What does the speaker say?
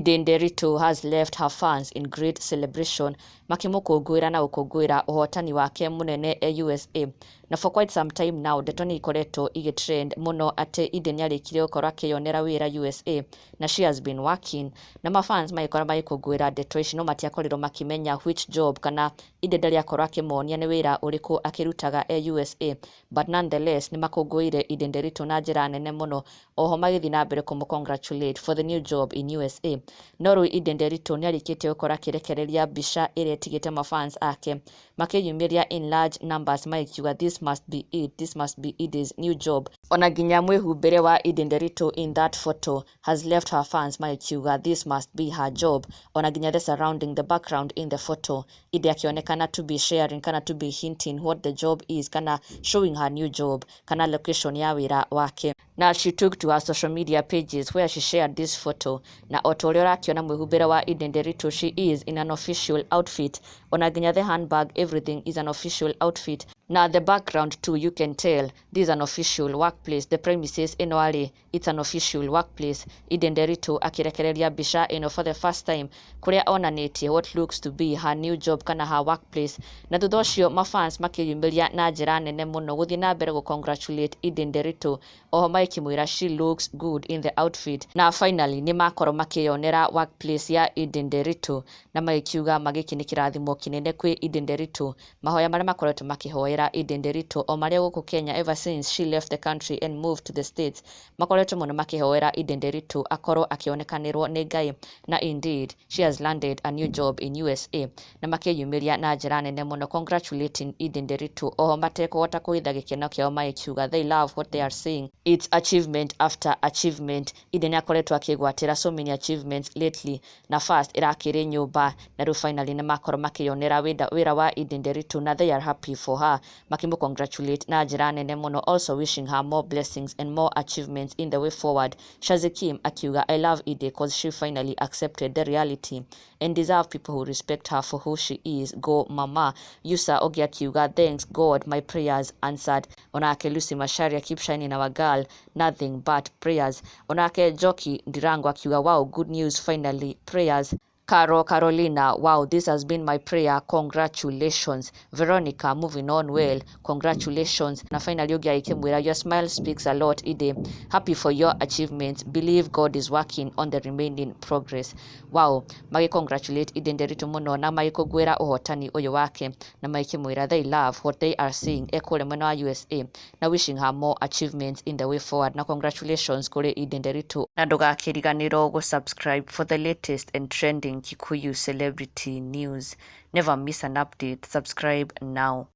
Edday Nderitu has left her fans in great celebration, makimũkũngũĩra na gũkũngũĩra ũhotani wake mũnene USA. Na for quite some time now, ndeto nĩ ikoretwo igĩtrend mũno atĩ Edday nĩarĩkire gũkorwo akĩyonera wĩra USA na she has been working. Na mafans magĩkorwo magĩkũngũĩra ndeto ici no matiakorirwo makĩmenya which job kana Edday ndarĩ akorwo akĩmonia nĩ wĩra ũrĩkũ akĩrutaga USA. But nonetheless, nĩ makũngũĩire Edday Nderitu na njĩra nene mũno, oho magĩthiĩ na mbere kũmũ-congratulate for the new job in USA. No rĩu Edday Nderitu nĩarĩkĩtie gũkorwo akĩrekereria mbica ĩrĩa ĩtigĩte mafans ake makĩyumĩria in large numbers magĩkiuga this must be it, this must be Edday's new job. Ona nginya mwĩhumbĩre wa Edday Nderitu in that photo has left her fans magĩkiuga this must be her job. Ona nginya the surrounding, the background in the photo, Edday akĩonekana to be sharing kana to be hinting what the job is kana showing her new job kana location ya wĩra wake. Now she took to her social media pages where she shared this photo. Na oto ũrĩa ũrakĩona mwĩhumbĩre wa Edday Nderitu, she is in an official outfit. Ona nginya the handbag, everything is an official outfit. Now the background too, you can tell this is an official workplace. The premises ĩno arĩ, it's an official workplace. Edday Nderitu akĩrekereria mbica ĩno for the first time kũrĩa onanĩtie what looks to be her new job kana her workplace. Na thutha ũcio mafans makĩyumĩria na njĩra nene mũno gũthiĩ na mbere gũ-congratulate Edday Nderitu, oho magĩkĩmwĩra she looks good in the outfit. Na finally nĩ makorwo makĩyonera workplace ya Edday Nderitu na magĩkiuga magĩkĩ nĩ kĩrathimo kĩnene kwĩ Edday Nderitu. Mahoya marĩa makoretwo makĩhoera Edday Nderitu o marĩa gũkũ Kenya ever since she left the country and moved to the States, makoretwo mũno makĩhoera Edday Nderitu akorwo akĩonekanĩrwo nĩ Ngai, na indeed she has landed a new job in USA. Na makĩyumĩria na njĩra nene mũno congratulating Edday Nderitu, oho matekũhota kũhitha gĩkeno kĩao magĩkiuga they love what they are seeing. It's achievement after achievement. Edday nĩakoretwo akĩgwatĩra so many achievements lately, na first ĩrakĩrĩ nyũmba, na rĩu finally nĩ makorwo makĩyonera wĩra wa Edday Nderitu na they are happy for her, makĩmũ-congratulate na njĩra nene mũno, also wishing her more blessings and more achievements in the way forward. Shazikim akiuga I love Edday cause she finally accepted the reality and deserve people who respect her for who she is. Go mama. Yusa Ogi akiuga thanks God my prayers answered. Onake Lucy Macharia, keep shining our girl, nothing but prayers. Onake Joki Ndirango akiuga wow, good news finally, prayers. Carolina, wow, this has been my prayer, congratulations. Veronica, moving on well, congratulations. Na finally Ogi akimwĩra your smile speaks a lot Edday, happy for your achievements, believe God is working on the remaining progress. Wow, congratulate Edday Nderitu mũno na magĩkũngũĩra ũhotani ũyũ wake na magĩkĩmwĩra they love what they are seeing ekũrĩa mwena wa USA na wishing her more achievements in the way forward. Na congratulations kũrĩ Edday Nderitu, na ndũgakĩriganĩrwo gũ-subscribe for the latest and trending Kikuyu celebrity news. Never miss an update. Subscribe now.